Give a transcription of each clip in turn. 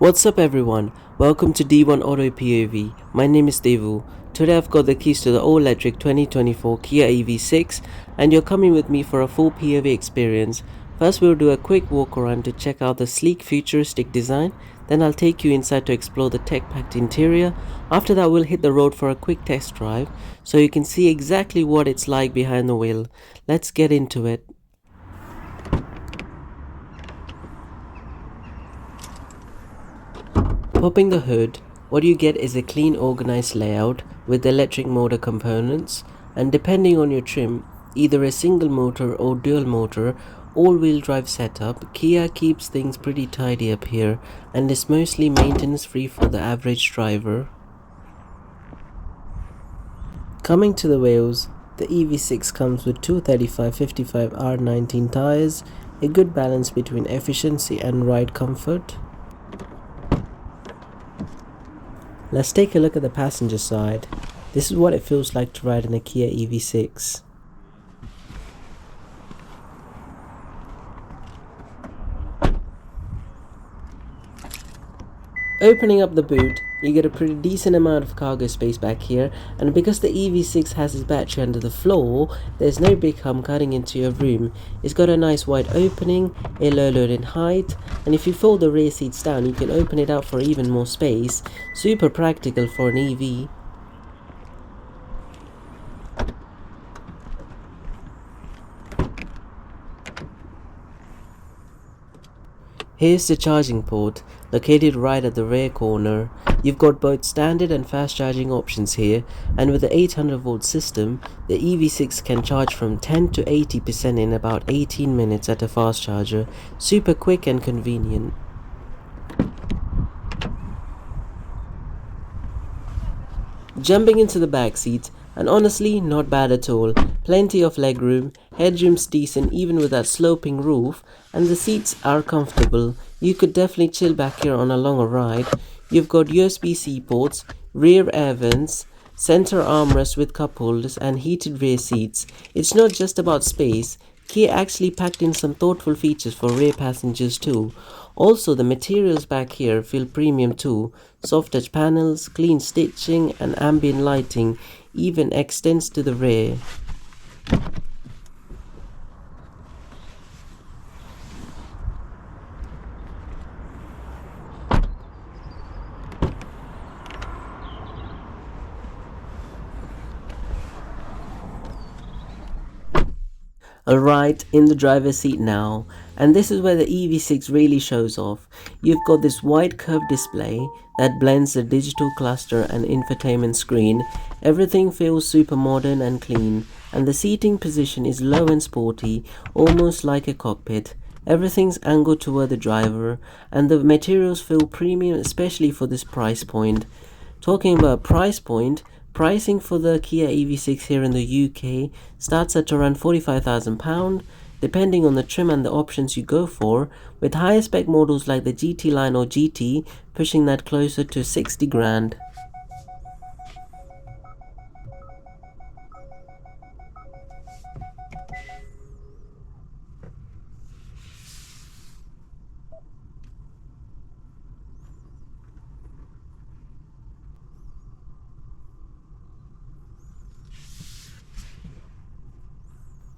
What's up everyone, welcome to D1 Auto POV. My name is Devu. Today I've got the keys to the all-electric 2024 Kia EV6 and you're coming with me for a full POV experience. First we'll do a quick walk around to check out the sleek futuristic design, then I'll take you inside to explore the tech-packed interior. After that we'll hit the road for a quick test drive so you can see exactly what it's like behind the wheel. Let's get into it. Popping the hood, what you get is a clean organized layout with electric motor components, and depending on your trim, either a single motor or dual motor all-wheel drive setup. Kia keeps things pretty tidy up here and is mostly maintenance free for the average driver. Coming to the wheels, the EV6 comes with two 35/55 R19 tires, a good balance between efficiency and ride comfort. Let's take a look at the passenger side. This is what it feels like to ride in a Kia EV6. Opening up the boot, you get a pretty decent amount of cargo space back here, and because the EV6 has its battery under the floor, there's no big hump cutting into your room. It's got a nice wide opening, a low load in height, and if you fold the rear seats down you can open it up for even more space. Super practical for an EV. Here's the charging port, located right at the rear corner. You've got both standard and fast charging options here, and with the 800 volt system, the EV6 can charge from 10 to 80% in about 18 minutes at a fast charger. Super quick and convenient. Jumping into the back seat, and honestly not bad at all. Plenty of legroom, headroom's decent even with that sloping roof, and the seats are comfortable. You could definitely chill back here on a longer ride. You've got USB-C ports, rear air vents, center armrest with cup holders and heated rear seats. It's not just about space. Kia actually packed in some thoughtful features for rear passengers too. Also, the materials back here feel premium too. Soft touch panels, clean stitching and ambient lighting even extends to the rear. Alright, in the driver's seat now, and this is where the EV6 really shows off. You've got this wide curved display that blends the digital cluster and infotainment screen. Everything feels super modern and clean, and the seating position is low and sporty, almost like a cockpit. Everything's angled toward the driver, and the materials feel premium, especially for this price point. Talking about price point, pricing for the Kia EV6 here in the UK starts at around £45,000, depending on the trim and the options you go for, with higher spec models like the GT line or GT pushing that closer to 60 grand.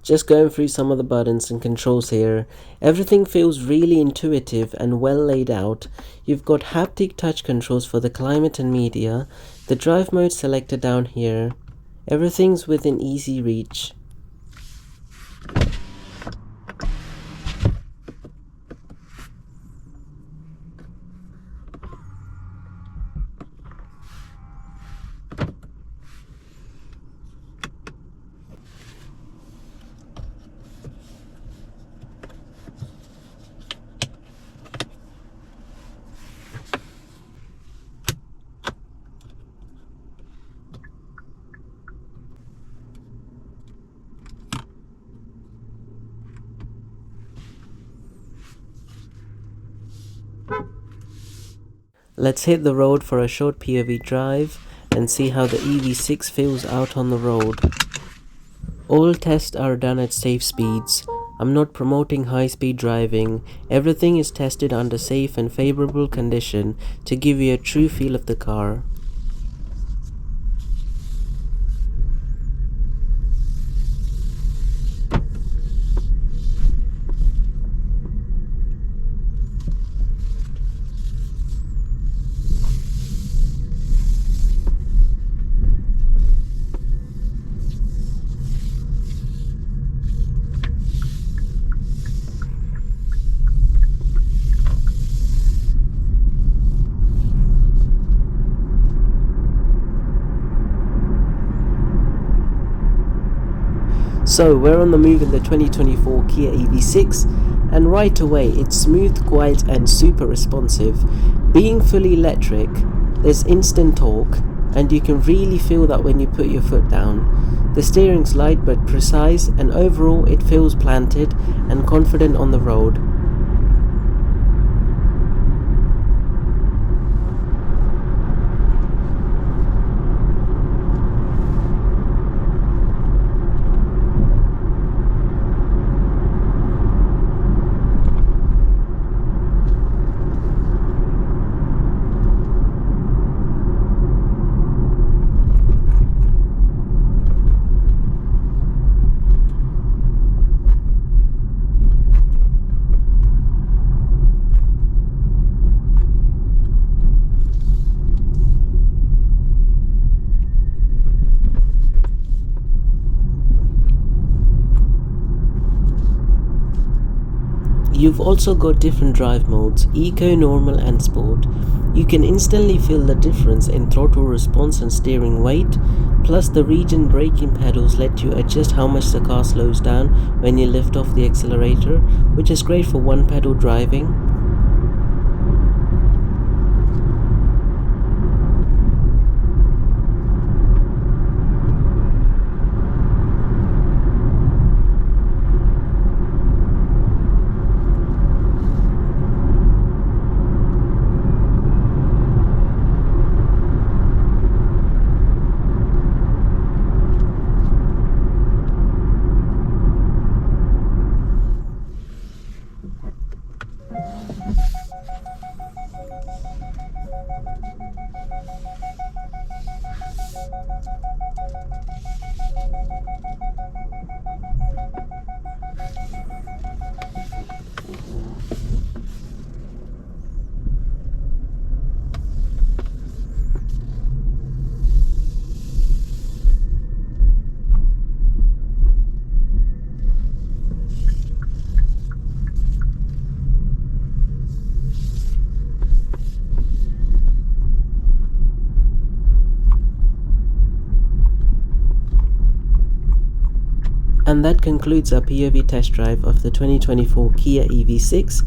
Just going through some of the buttons and controls here. Everything feels really intuitive and well laid out. You've got haptic touch controls for the climate and media. The drive mode selected down here. Everything's within easy reach. Let's hit the road for a short POV drive and see how the EV6 feels out on the road. All tests are done at safe speeds. I'm not promoting high-speed driving. Everything is tested under safe and favorable condition to give you a true feel of the car. So we're on the move in the 2024 Kia EV6, and right away it's smooth, quiet and super responsive. Being fully electric, there's instant torque, and you can really feel that when you put your foot down. The steering's light but precise, and overall it feels planted and confident on the road. You've also got different drive modes, Eco, Normal and Sport. You can instantly feel the difference in throttle response and steering weight, plus the region braking pedals let you adjust how much the car slows down when you lift off the accelerator, which is great for one pedal driving. And that concludes our POV test drive of the 2024 Kia EV6.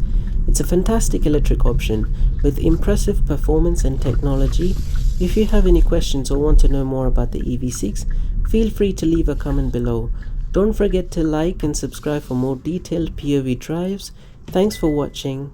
It's a fantastic electric option with impressive performance and technology. If you have any questions or want to know more about the EV6, feel free to leave a comment below. Don't forget to like and subscribe for more detailed POV drives. Thanks for watching.